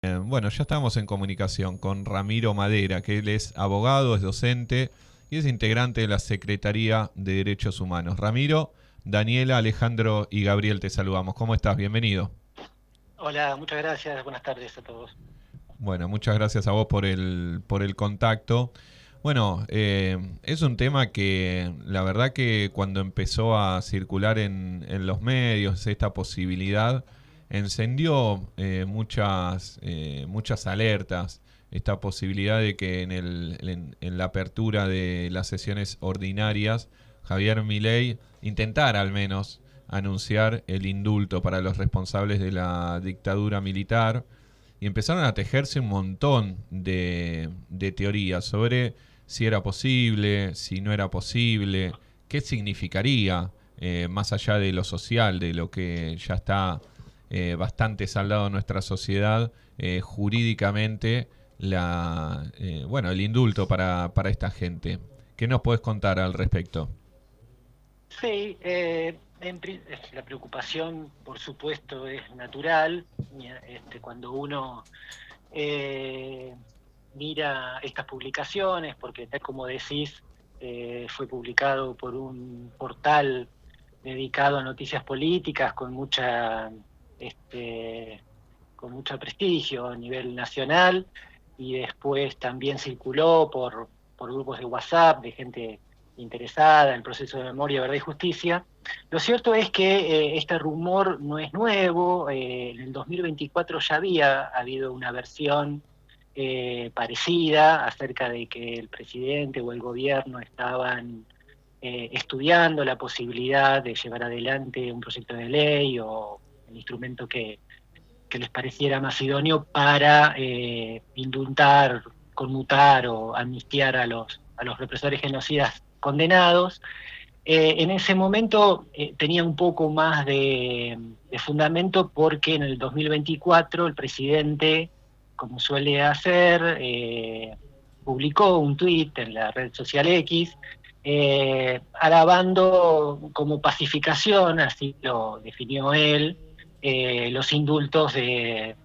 Bueno, ya estamos en comunicación con Ramiro Madera, que él es abogado, es docente y es integrante de la Secretaría de Derechos Humanos. Ramiro, Daniela, Alejandro y Gabriel te saludamos. ¿Cómo estás? Bienvenido. Hola, muchas gracias. Buenas tardes a todos. Bueno, muchas gracias a vos por el contacto. Bueno, es un tema que la verdad que cuando empezó a circular en los medios esta posibilidad, encendió muchas alertas. Esta posibilidad de que en la apertura de las sesiones ordinarias, Javier Milei intentara al menos anunciar el indulto para los responsables de la dictadura militar y empezaron a tejerse un montón de teorías sobre si era posible, si no era posible, qué significaría, más allá de lo social, de lo que ya está bastante saldado en nuestra sociedad, jurídicamente, el indulto para esta gente. ¿Qué nos puedes contar al respecto? Sí, la preocupación, por supuesto, es natural. Cuando uno eh, mira estas publicaciones, porque tal como decís, fue publicado por un portal dedicado a noticias políticas este, con mucho prestigio a nivel nacional, y después también circuló por grupos de WhatsApp de gente interesada en el proceso de memoria, verdad y justicia. Lo cierto es que este rumor no es nuevo. En el 2024 ya había habido una versión parecida acerca de que el presidente o el gobierno estaban estudiando la posibilidad de llevar adelante un proyecto de ley o el instrumento que les pareciera más idóneo para indultar, conmutar o amnistiar a los represores genocidas condenados. En ese momento tenía un poco más de fundamento porque en el 2024 el presidente, como suele hacer, publicó un tuit en la red social X, alabando como pacificación, así lo definió él, los indultos del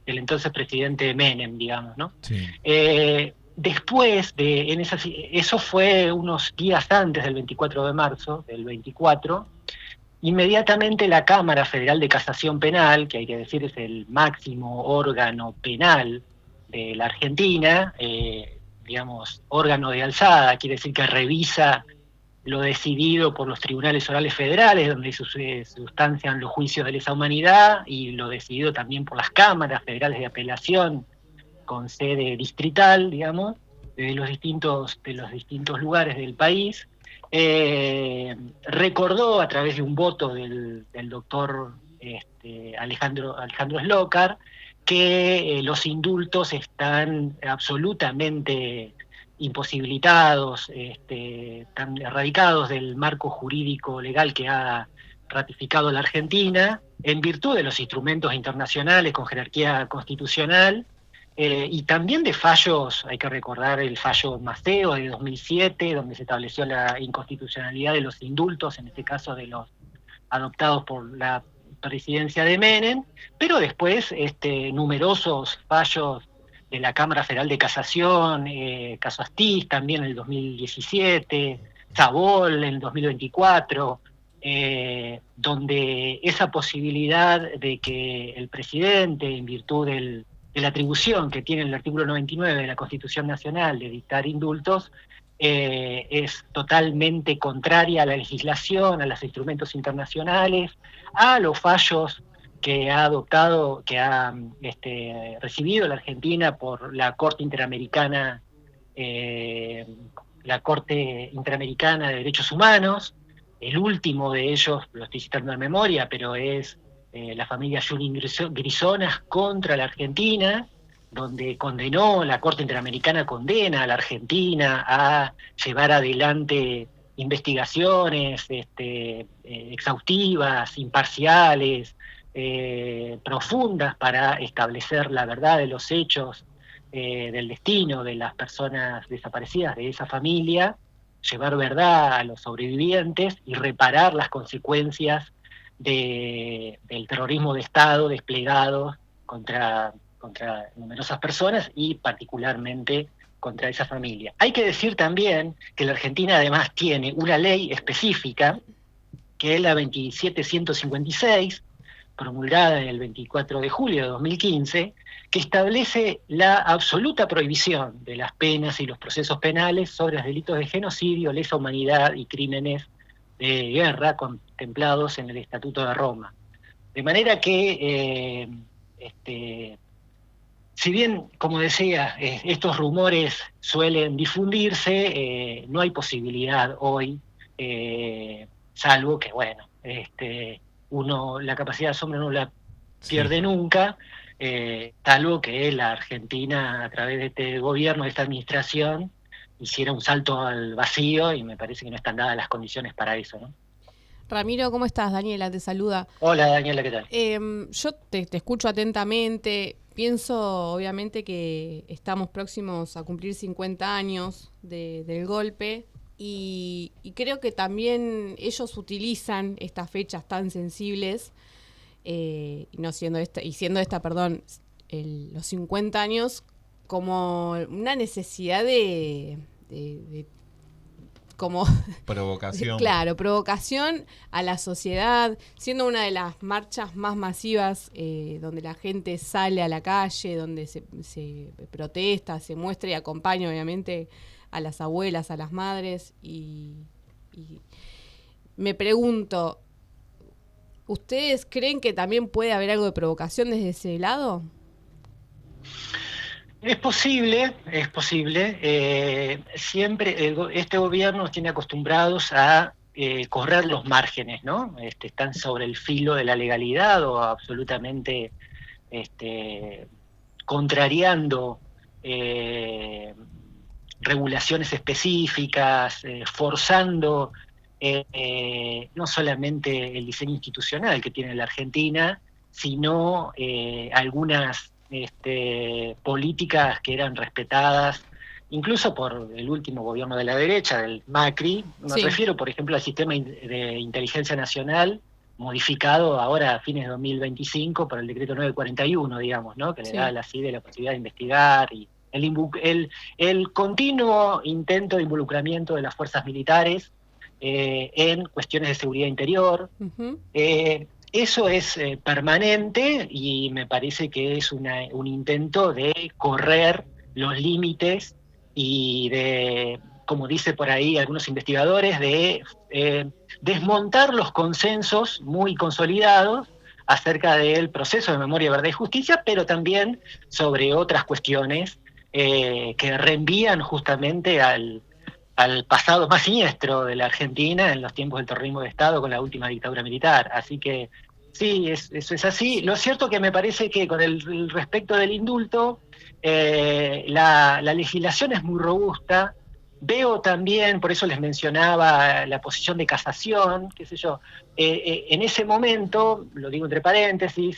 entonces presidente Menem, digamos, ¿no? Sí. Después eso fue unos días antes del 24 de marzo del 24, inmediatamente la Cámara Federal de Casación Penal, que hay que decir es el máximo órgano penal de la Argentina, digamos, órgano de alzada, quiere decir que revisa lo decidido por los tribunales orales federales, donde se sustancian los juicios de lesa humanidad, y lo decidido también por las cámaras federales de apelación con sede distrital, digamos, de los distintos lugares del país. Recordó a través de un voto del doctor Alejandro Slokar que los indultos están absolutamente imposibilitados, están erradicados del marco jurídico legal que ha ratificado la Argentina, en virtud de los instrumentos internacionales con jerarquía constitucional, y también de fallos. Hay que recordar el fallo Maceo de 2007, donde se estableció la inconstitucionalidad de los indultos, en este caso de los adoptados por la presidencia de Menem, pero después numerosos fallos de la Cámara Federal de Casación, caso Astiz también en el 2017, Sabol en el 2024, donde esa posibilidad de que el presidente, en virtud de la atribución que tiene el artículo 99 de la Constitución Nacional de dictar indultos, es totalmente contraria a la legislación, a los instrumentos internacionales, a los fallos que ha adoptado, que ha recibido la Argentina por eh, la Corte Interamericana de Derechos Humanos. El último de ellos, lo estoy citando en memoria, pero es la familia Junín Grisonas contra la Argentina, donde la Corte Interamericana condena a la Argentina a llevar adelante investigaciones exhaustivas, imparciales, profundas para establecer la verdad de los hechos, del destino de las personas desaparecidas de esa familia, llevar verdad a los sobrevivientes y reparar las consecuencias del terrorismo de Estado desplegado contra contra numerosas personas y particularmente contra esa familia. Hay que decir también que la Argentina además tiene una ley específica, que es la 27156, promulgada el 24 de julio de 2015, que establece la absoluta prohibición de las penas y los procesos penales sobre los delitos de genocidio, lesa humanidad y crímenes de guerra contemplados en el Estatuto de Roma. De manera que, si bien, como decía, estos rumores suelen difundirse, no hay posibilidad hoy, salvo que, bueno, la capacidad de asombro no la pierde nunca, salvo que la Argentina, a través de este gobierno, de esta administración, hiciera un salto al vacío, y me parece que no están dadas las condiciones para eso, ¿no? Ramiro, ¿cómo estás? Daniela te saluda. Hola, Daniela, ¿qué tal? Yo te escucho atentamente. Pienso, obviamente, que estamos próximos a cumplir 50 años del golpe y creo que también ellos utilizan estas fechas tan sensibles, los 50 años, como una necesidad de como provocación. Claro, provocación a la sociedad, siendo una de las marchas más masivas, donde la gente sale a la calle, donde se protesta, se muestra y acompaña obviamente a las abuelas, a las madres, y me pregunto, ¿ustedes creen que también puede haber algo de provocación desde ese lado? Es posible. Siempre este gobierno nos tiene acostumbrados a correr los márgenes, ¿no? Están sobre el filo de la legalidad o absolutamente contrariando regulaciones específicas, forzando no solamente el diseño institucional que tiene la Argentina, sino algunas políticas que eran respetadas incluso por el último gobierno de la derecha, del Macri. Me refiero, por ejemplo, al sistema de inteligencia nacional, modificado ahora a fines de 2025 por el decreto 941, digamos, ¿no? Que le da a la CIDE la posibilidad de investigar, y el continuo intento de involucramiento de las fuerzas militares en cuestiones de seguridad interior. Uh-huh. Eso es permanente, y me parece que es un intento de correr los límites y de, como dice por ahí algunos investigadores, de desmontar los consensos muy consolidados acerca del proceso de memoria, verdad y justicia, pero también sobre otras cuestiones que reenvían justamente al pasado más siniestro de la Argentina en los tiempos del terrorismo de Estado con la última dictadura militar. Así que sí, eso es así. Lo cierto que me parece que con el respecto del indulto, la legislación es muy robusta. Veo también, por eso les mencionaba la posición de casación, qué sé yo, en ese momento, lo digo entre paréntesis,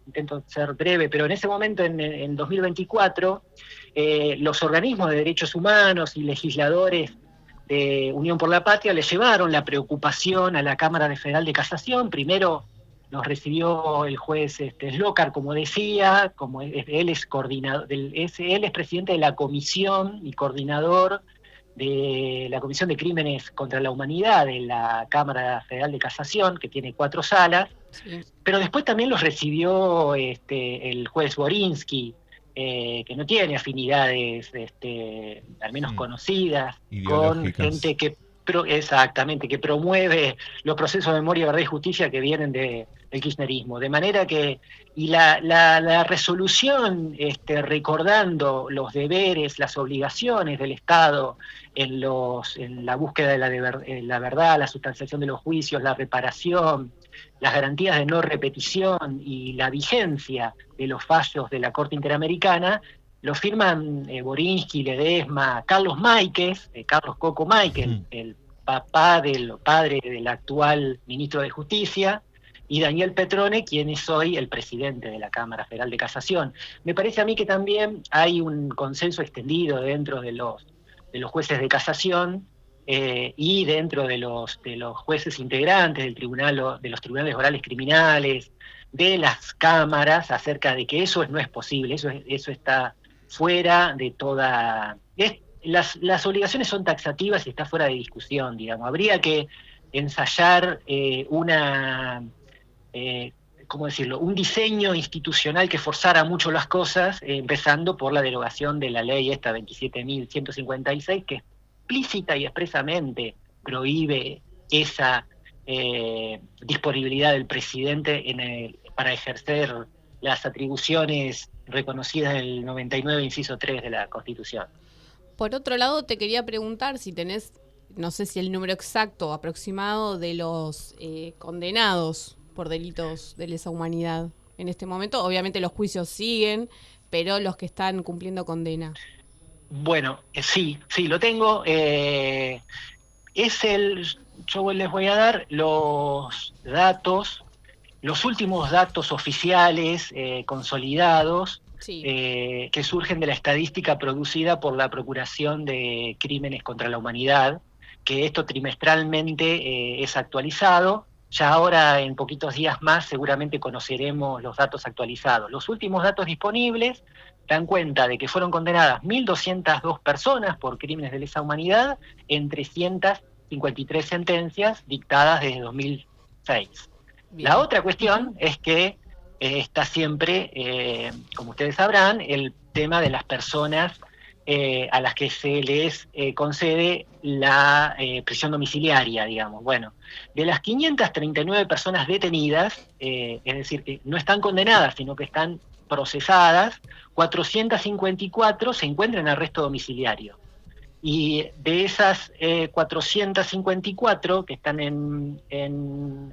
intento ser breve, pero en ese momento, en 2024, los organismos de derechos humanos y legisladores de Unión por la Patria le llevaron la preocupación a la Cámara Federal de Casación. Primero nos recibió el juez Slokar, como decía, como él es coordinador, él es presidente de la comisión y coordinador de la Comisión de Crímenes contra la Humanidad de la Cámara Federal de Casación, que tiene 4 salas, sí. Pero después también los recibió el juez Borinsky, que no tiene afinidades al menos conocidas con gente que promueve los procesos de memoria, verdad y justicia que vienen del kirchnerismo. De manera que, y la resolución recordando los deberes, las obligaciones del Estado en la búsqueda de la verdad, la sustanciación de los juicios, la reparación, las garantías de no repetición y la vigencia de los fallos de la Corte Interamericana, lo firman Borinsky, Ledesma, Carlos Máiquez, Carlos Coco Máiquez, el padre del actual ministro de Justicia, y Daniel Petrone, quien es hoy el presidente de la Cámara Federal de Casación. Me parece a mí que también hay un consenso extendido dentro de los jueces de casación y dentro de los jueces integrantes del tribunal, de los tribunales orales criminales, de las cámaras acerca de que eso no es posible, eso está fuera de toda... las obligaciones son taxativas y está fuera de discusión, digamos. Habría que ensayar ¿cómo decirlo?, un diseño institucional que forzara mucho las cosas, empezando por la derogación de la ley esta 27.156, que explícita y expresamente prohíbe esa disponibilidad del presidente para ejercer las atribuciones reconocidas en el 99, inciso 3 de la Constitución. Por otro lado, te quería preguntar si tenés, no sé si el número exacto o aproximado de los condenados por delitos de lesa humanidad en este momento. Obviamente los juicios siguen, pero los que están cumpliendo condena. Bueno, sí, lo tengo. Yo les voy a dar los datos, los últimos datos oficiales consolidados, sí, que surgen de la estadística producida por la Procuración de Crímenes contra la Humanidad, que esto trimestralmente es actualizado. Ya ahora, en poquitos días más, seguramente conoceremos los datos actualizados. Los últimos datos disponibles dan cuenta de que fueron condenadas 1.202 personas por crímenes de lesa humanidad en 353 sentencias dictadas desde 2006. Bien. La otra cuestión es que está siempre, como ustedes sabrán, el tema de las personas a las que se les concede la prisión domiciliaria, digamos. Bueno, de las 539 personas detenidas, es decir, que no están condenadas, sino que están procesadas, 454 se encuentran en arresto domiciliario. Y de esas 454 que están del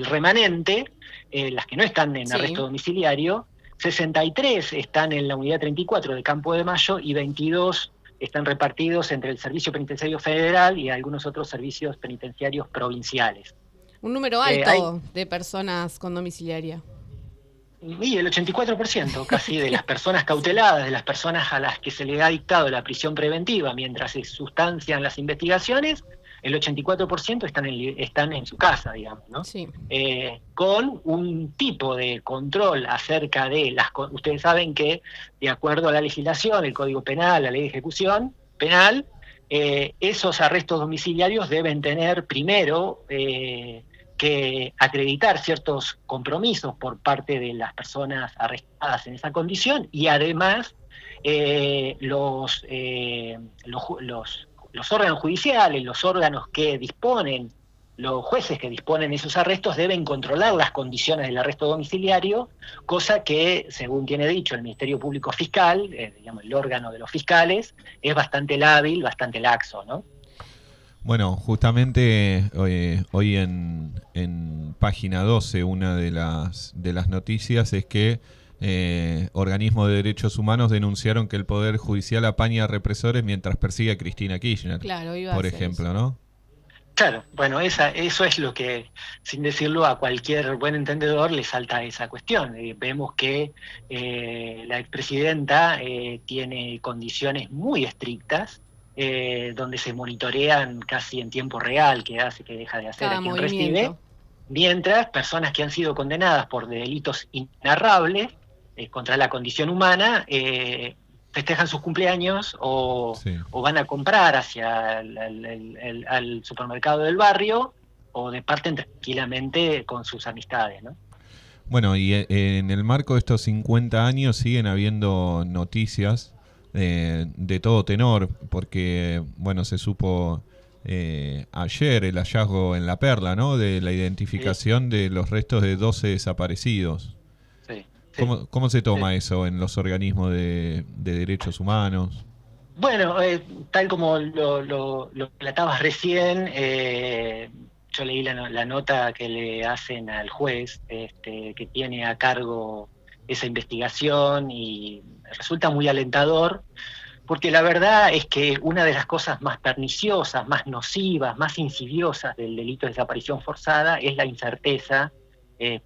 remanente, las que no están en arresto domiciliario, 63 están en la unidad 34 de Campo de Mayo y 22 están repartidos entre el Servicio Penitenciario Federal y algunos otros servicios penitenciarios provinciales. Un número alto de personas con domiciliaria. Y el 84% casi de las personas cauteladas, de las personas a las que se le ha dictado la prisión preventiva mientras se sustancian las investigaciones, el 84% están en su casa, digamos, ¿no? Sí. Con un tipo de control acerca de ustedes saben que, de acuerdo a la legislación, el Código Penal, la Ley de Ejecución Penal, esos arrestos domiciliarios deben tener primero que acreditar ciertos compromisos por parte de las personas arrestadas en esa condición y además los órganos judiciales, los órganos que disponen, los jueces que disponen de esos arrestos deben controlar las condiciones del arresto domiciliario, cosa que, según tiene dicho el Ministerio Público Fiscal, digamos, el órgano de los fiscales, es bastante lábil, bastante laxo, ¿no? Bueno, justamente hoy en página 12 una de las noticias es que organismos de derechos humanos denunciaron que el Poder Judicial apaña a represores mientras persigue a Cristina Kirchner, claro, por ejemplo, eso, ¿no? Claro, bueno, eso es lo que, sin decirlo a cualquier buen entendedor, le salta esa cuestión. Vemos que la expresidenta tiene condiciones muy estrictas, donde se monitorean casi en tiempo real qué hace, qué deja de hacer, a quien recibe, mientras personas que han sido condenadas por delitos inarrables contra la condición humana festejan sus cumpleaños o van a comprar hacia al supermercado del barrio o departen tranquilamente con sus amistades, ¿no? Bueno, y en el marco de estos 50 años siguen habiendo noticias de todo tenor, porque, bueno, se supo ayer el hallazgo en La Perla, ¿no?, de la identificación de los restos de 12 desaparecidos. Sí. ¿Cómo se toma eso en los organismos de derechos humanos? Bueno, tal como lo relatabas recién, yo leí la nota que le hacen al juez que tiene a cargo esa investigación y resulta muy alentador, porque la verdad es que una de las cosas más perniciosas, más nocivas, más insidiosas del delito de desaparición forzada es la incerteza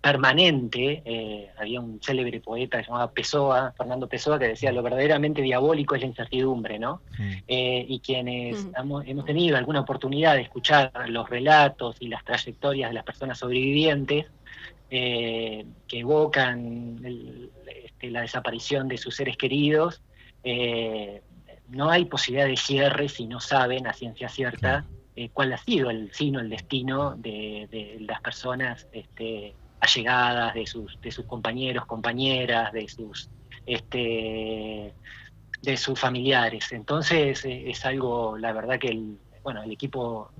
permanente. Había un célebre poeta que se llamaba Pessoa, Fernando Pessoa, que decía: lo verdaderamente diabólico es la incertidumbre, ¿no? Y quienes hemos tenido alguna oportunidad de escuchar los relatos y las trayectorias de las personas sobrevivientes, que evocan la desaparición de sus seres queridos, no hay posibilidad de cierre si no saben a ciencia cierta cuál ha sido el signo, el destino de las personas allegadas, de sus compañeros, compañeras, de sus familiares. Entonces es algo, la verdad que el equipo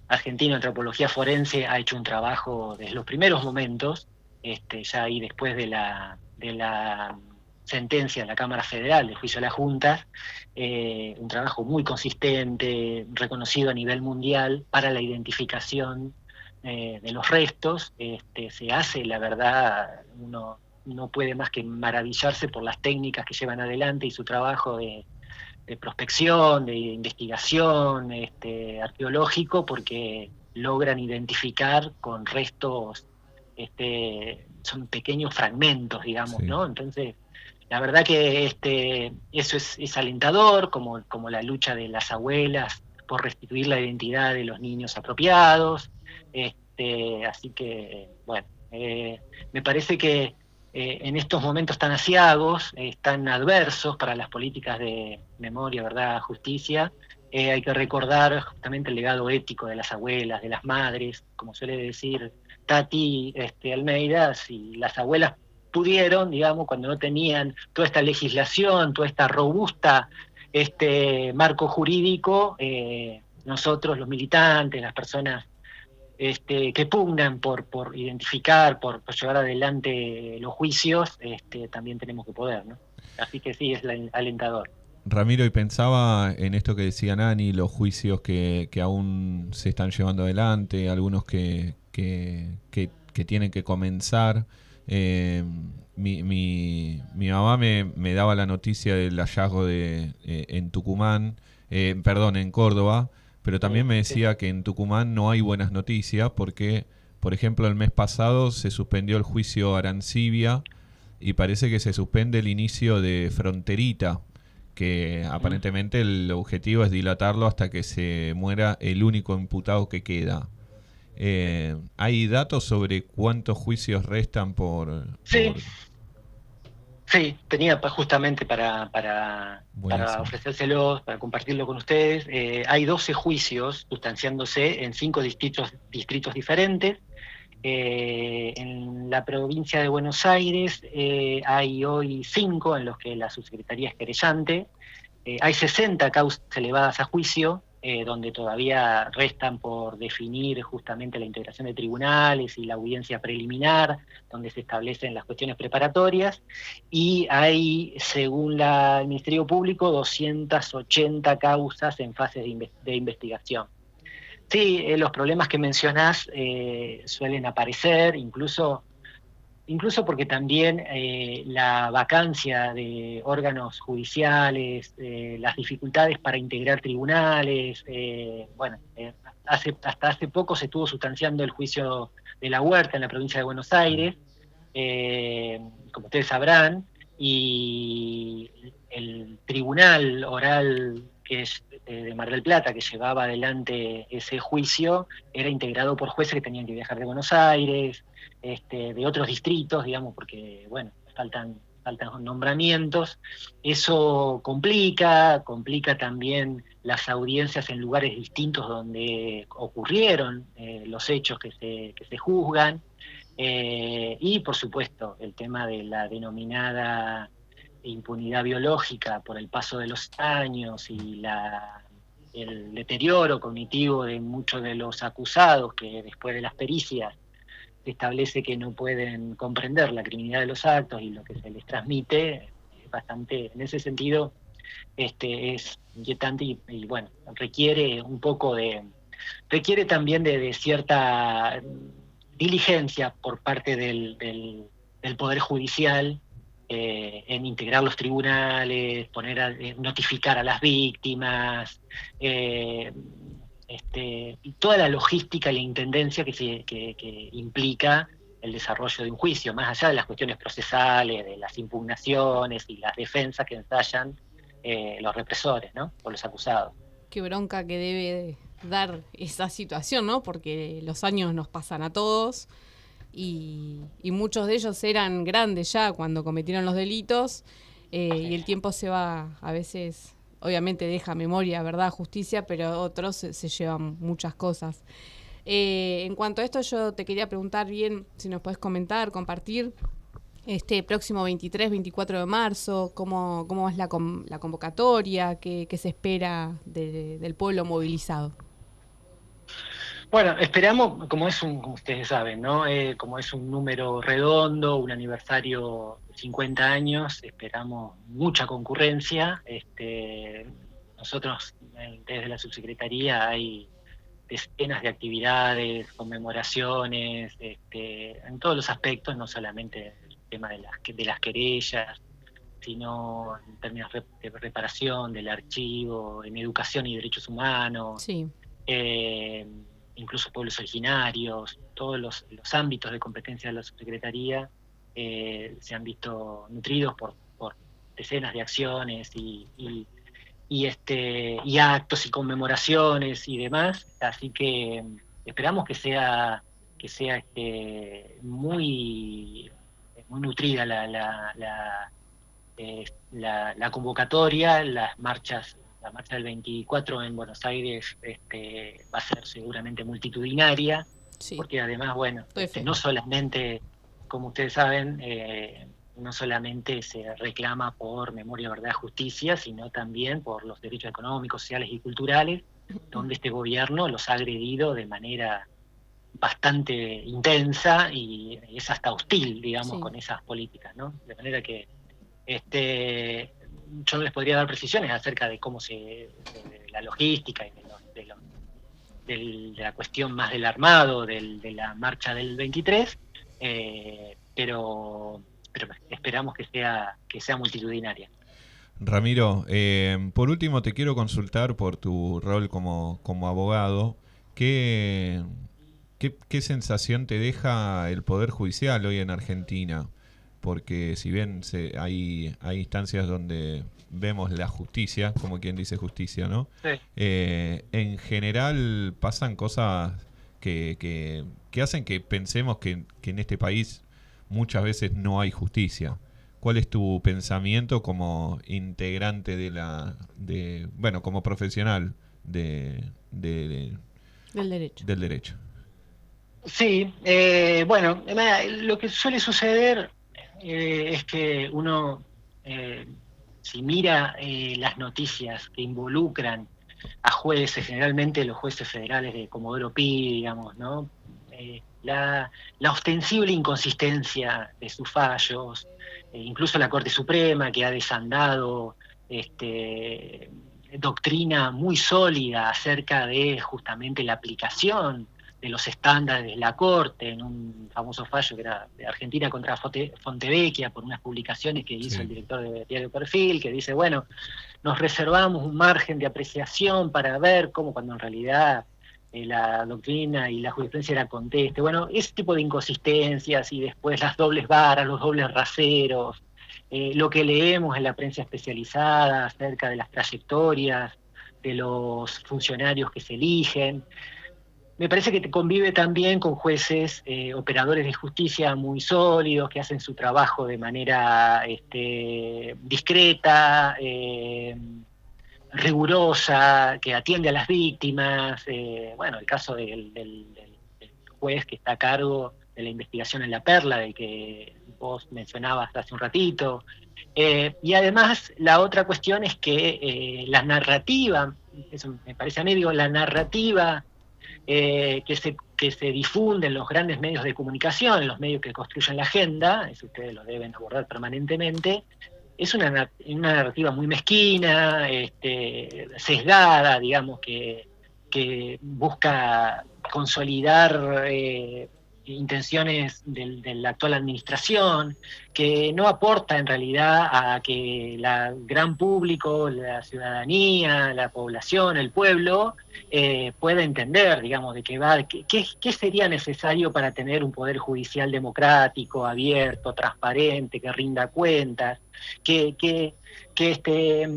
argentino de antropología forense ha hecho un trabajo desde los primeros momentos, ya ahí después de la sentencia en la Cámara Federal del juicio de las juntas, un trabajo muy consistente, reconocido a nivel mundial para la identificación de los restos. Se hace, la verdad, uno no puede más que maravillarse por las técnicas que llevan adelante y su trabajo de prospección, de investigación arqueológico, porque logran identificar con restos, son pequeños fragmentos, digamos, ¿no? Entonces, la verdad que eso es alentador, como la lucha de las abuelas por restituir la identidad de los niños apropiados. Así que, bueno, me parece que en estos momentos tan aciagos, tan adversos para las políticas de memoria, verdad, justicia, hay que recordar justamente el legado ético de las abuelas, de las madres, como suele decir Tati Almeida. Si las abuelas pudieron, digamos, cuando no tenían toda esta legislación, toda esta robusta marco jurídico, nosotros los militantes, las personas que pugnan por identificar, por llevar adelante los juicios, también tenemos que poder, ¿no? Así que sí, es alentador. Ramiro, y pensaba en esto que decía Nani, los juicios que aún se están llevando adelante, algunos que tienen que comenzar. Mi mamá me daba la noticia del hallazgo en Tucumán, en Córdoba, pero también me decía que en Tucumán no hay buenas noticias porque, por ejemplo, el mes pasado se suspendió el juicio Arancibia y parece que se suspende el inicio de Fronterita, que aparentemente el objetivo es dilatarlo hasta que se muera el único imputado que queda. ¿Hay datos sobre cuántos juicios restan por...? Sí, tenía justamente para ofrecérselos, para compartirlo con ustedes. Hay 12 juicios sustanciándose en 5 distritos diferentes. En la provincia de Buenos Aires hay hoy 5 en los que la subsecretaría es querellante. Hay 60 causas elevadas a juicio, donde todavía restan por definir justamente la integración de tribunales y la audiencia preliminar, donde se establecen las cuestiones preparatorias, y hay, según el Ministerio Público, 280 causas en fase de investigación. Sí, los problemas que mencionás suelen aparecer, incluso porque también la vacancia de órganos judiciales, las dificultades para integrar tribunales, hasta hace poco se estuvo sustanciando el juicio de la Huerta en la provincia de Buenos Aires, como ustedes sabrán, y el tribunal oral que es de Mar del Plata, que llevaba adelante ese juicio, era integrado por jueces que tenían que viajar de Buenos Aires, de otros distritos, digamos, porque, bueno, faltan nombramientos. Eso complica también las audiencias en lugares distintos donde ocurrieron los hechos que se juzgan, y, por supuesto, el tema de la denominada impunidad biológica por el paso de los años y el deterioro cognitivo de muchos de los acusados, que después de las pericias se establece que no pueden comprender la criminalidad de los actos y lo que se les transmite, bastante, en ese sentido, es inquietante y bueno, requiere también de cierta diligencia por parte del Poder Judicial, en integrar los tribunales, notificar a las víctimas, y toda la logística y la intendencia que implica el desarrollo de un juicio, más allá de las cuestiones procesales, de las impugnaciones y las defensas que ensayan los represores, ¿no? O los acusados. Qué bronca que debe dar esa situación, ¿no? Porque los años nos pasan a todos. y muchos de ellos eran grandes ya cuando cometieron los delitos, y el tiempo se va, a veces, obviamente deja memoria, verdad, justicia, pero otros se llevan muchas cosas. En cuanto a esto, yo te quería preguntar bien si nos podés comentar, compartir este próximo 23, 24 de marzo, cómo es la convocatoria, qué se espera del pueblo movilizado. Bueno, esperamos, como ustedes saben, ¿no? Como es un número redondo, un aniversario de 50 años, esperamos mucha concurrencia. Nosotros, desde la subsecretaría, hay decenas de actividades, conmemoraciones, en todos los aspectos, no solamente el tema de las querellas, sino en términos de reparación, del archivo, en educación y derechos humanos. Sí. Incluso pueblos originarios, todos los ámbitos de competencia de la subsecretaría se han visto nutridos por decenas de acciones y actos y conmemoraciones y demás, así que esperamos que sea muy nutrida la convocatoria, las marchas. La marcha del 24 en Buenos Aires va a ser seguramente multitudinaria, sí. Porque además, bueno, no solamente, como ustedes saben, no solamente se reclama por memoria, verdad, justicia, sino también por los derechos económicos, sociales y culturales, donde este gobierno los ha agredido de manera bastante intensa y es hasta hostil, digamos, sí, con esas políticas, ¿no? De manera que yo no les podría dar precisiones acerca de cómo de la logística y de la cuestión más del armado, de la marcha del 23, pero esperamos que sea multitudinaria. Ramiro, por último te quiero consultar por tu rol como abogado. ¿Qué sensación te deja el Poder Judicial hoy en Argentina? Porque si bien hay instancias donde vemos la justicia, como quien dice justicia, ¿no? Sí. En general pasan cosas que hacen que pensemos que en este país muchas veces no hay justicia. ¿Cuál es tu pensamiento como integrante como profesional del derecho? Sí, bueno, lo que suele suceder es que uno, si mira las noticias que involucran a jueces, generalmente los jueces federales de Comodoro Pi, digamos, ¿no? La ostensible inconsistencia de sus fallos, incluso la Corte Suprema, que ha desandado doctrina muy sólida acerca de justamente la aplicación de los estándares de la Corte, en un famoso fallo que era de Argentina contra Fontevecchia, por unas publicaciones que hizo el director de Diario Perfil, que dice, bueno, nos reservamos un margen de apreciación para ver cómo, cuando en realidad la doctrina y la jurisprudencia era conteste. Bueno, ese tipo de inconsistencias y después las dobles varas, los dobles raseros, lo que leemos en la prensa especializada acerca de las trayectorias de los funcionarios que se eligen. Me parece que convive también con jueces, operadores de justicia muy sólidos, que hacen su trabajo de manera discreta, rigurosa, que atiende a las víctimas. Bueno, el caso del juez que está a cargo de la investigación en La Perla, del que vos mencionabas hace un ratito. Y además, la otra cuestión es que la narrativa, eso me parece a mí, la narrativa que se difunde en los grandes medios de comunicación, en los medios que construyen la agenda, eso ustedes lo deben abordar permanentemente, es una narrativa muy mezquina, sesgada, digamos, que busca consolidar intenciones de la actual administración, que no aporta en realidad a que el gran público, la ciudadanía, la población, el pueblo, pueda entender, digamos, de qué va, qué sería necesario para tener un poder judicial democrático, abierto, transparente, que rinda cuentas. que esté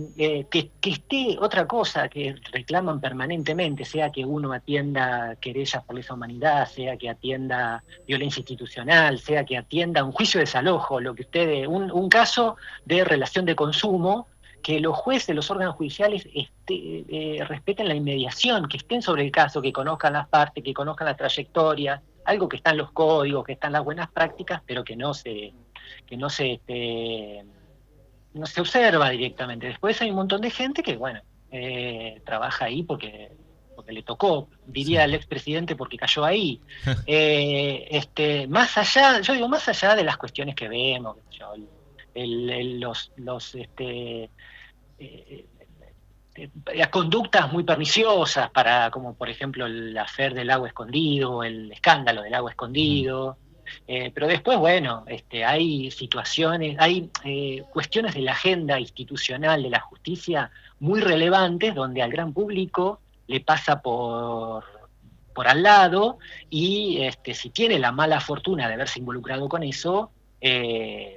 otra cosa que reclaman permanentemente, sea que uno atienda querellas por lesa humanidad, sea que atienda violencia institucional, sea que atienda un juicio de desalojo, lo que ustedes, un caso de relación de consumo, que los jueces, los órganos judiciales respeten la inmediación, que estén sobre el caso, que conozcan las partes, que conozcan la trayectoria, algo que está en los códigos, que está en las buenas prácticas, pero que no se observa directamente. Después hay un montón de gente que, bueno, trabaja ahí porque le tocó, diría el expresidente, porque cayó ahí. Más allá de las cuestiones que vemos, las conductas muy perniciosas, como por ejemplo el afer del agua escondido, el escándalo del agua escondido. Pero después, bueno, hay situaciones, hay cuestiones de la agenda institucional de la justicia muy relevantes, donde al gran público le pasa por al lado, y si tiene la mala fortuna de haberse involucrado con eso,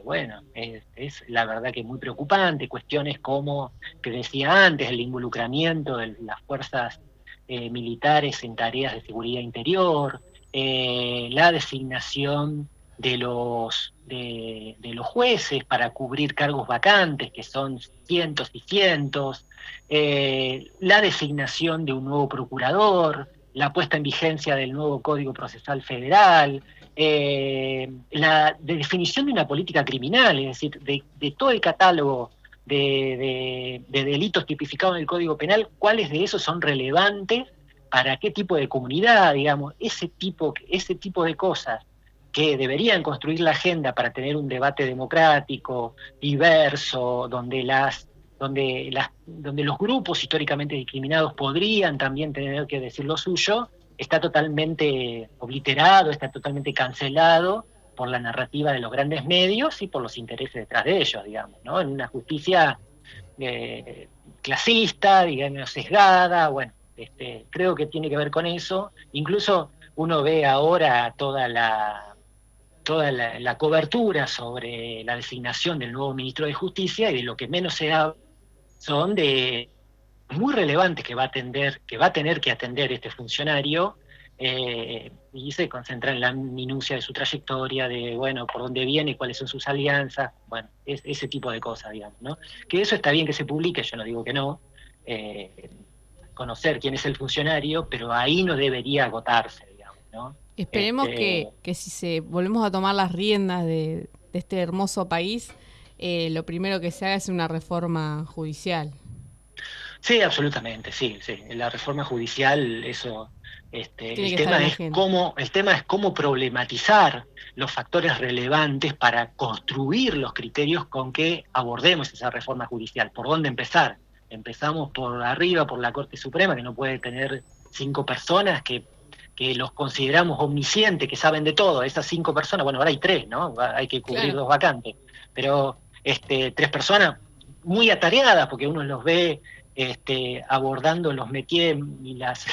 bueno, es la verdad que muy preocupante. Cuestiones como, que decía antes, el involucramiento de las fuerzas militares en tareas de seguridad interior, la designación de los jueces para cubrir cargos vacantes, que son cientos y cientos, la designación de un nuevo procurador, la puesta en vigencia del nuevo Código Procesal Federal, la definición de una política criminal, es decir, de todo el catálogo de delitos tipificados en el Código Penal, cuáles de esos son relevantes para qué tipo de comunidad, digamos, ese tipo de cosas que deberían construir la agenda para tener un debate democrático, diverso, donde los grupos históricamente discriminados podrían también tener que decir lo suyo, está totalmente obliterado, está totalmente cancelado por la narrativa de los grandes medios y por los intereses detrás de ellos, digamos, ¿no? En una justicia clasista, digamos, sesgada, bueno, creo que tiene que ver con eso. Incluso uno ve ahora toda la cobertura sobre la designación del nuevo ministro de Justicia, y de lo que menos se habla son de muy relevantes que va a tener que atender este funcionario, y se concentra en la minucia de su trayectoria, de, bueno, por dónde viene, cuáles son sus alianzas, bueno, ese tipo de cosas, digamos, ¿no? Que eso está bien que se publique, yo no digo que no, conocer quién es el funcionario, pero ahí no debería agotarse, digamos, ¿no? Esperemos que si volvemos a tomar las riendas de este hermoso país, lo primero que se haga es una reforma judicial. Sí, absolutamente, sí. La reforma judicial, eso, el tema es cómo problematizar los factores relevantes para construir los criterios con que abordemos esa reforma judicial. ¿Por dónde empezar? Empezamos por arriba, por la Corte Suprema, que no puede tener 5 personas que los consideramos omniscientes, que saben de todo. Esas 5 personas, bueno, ahora hay 3, ¿no? Hay que cubrir 2 vacantes. Pero 3 personas muy atareadas, porque uno los ve abordando los métiers y las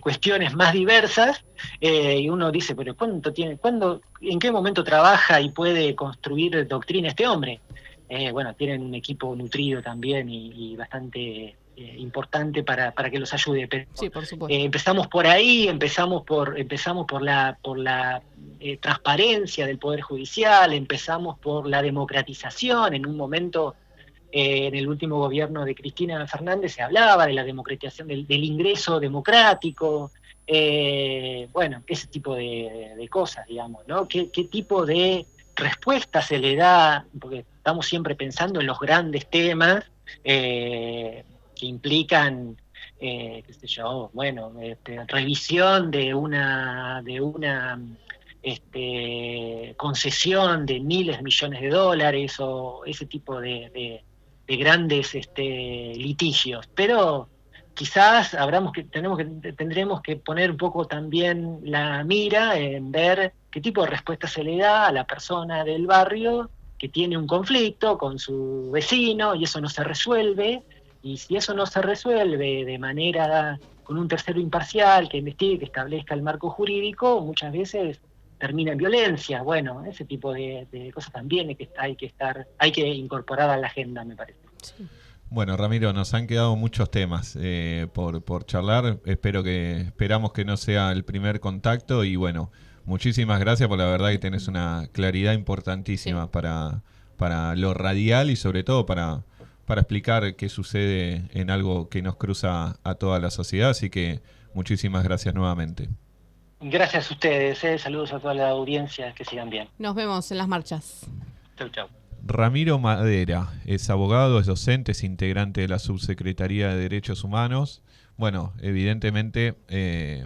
cuestiones más diversas, y uno dice, pero ¿en qué momento trabaja y puede construir doctrina este hombre? Bueno, tienen un equipo nutrido también y bastante importante para que los ayude. Pero, sí, por supuesto. Empezamos por ahí, empezamos por la transparencia del Poder Judicial, empezamos por la democratización. En un momento, en el último gobierno de Cristina Fernández, se hablaba de la democratización del ingreso democrático, bueno, ese tipo de cosas, digamos, ¿no? ¿Qué tipo de respuesta se le da? Porque estamos siempre pensando en los grandes temas que implican, qué sé yo, bueno, revisión de una concesión de miles de millones de dólares, o ese tipo de grandes litigios. Pero quizás tendremos que poner un poco también la mira en ver qué tipo de respuesta se le da a la persona del barrio que tiene un conflicto con su vecino y eso no se resuelve. Y si eso no se resuelve de manera con un tercero imparcial que investigue, que establezca el marco jurídico, muchas veces termina en violencia. Bueno, ese tipo de cosas también hay que incorporar a la agenda, me parece. Sí. Bueno, Ramiro, nos han quedado muchos temas por charlar. Esperamos que no sea el primer contacto y bueno, muchísimas gracias por la verdad que tenés una claridad importantísima para lo radial y sobre todo para explicar qué sucede en algo que nos cruza a toda la sociedad. Así que muchísimas gracias nuevamente. Gracias a ustedes, saludos a toda la audiencia, que sigan bien. Nos vemos en las marchas. Chau, chau. Ramiro Madera es abogado, es docente, es integrante de la Subsecretaría de Derechos Humanos. Bueno, evidentemente,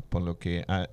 por lo que ha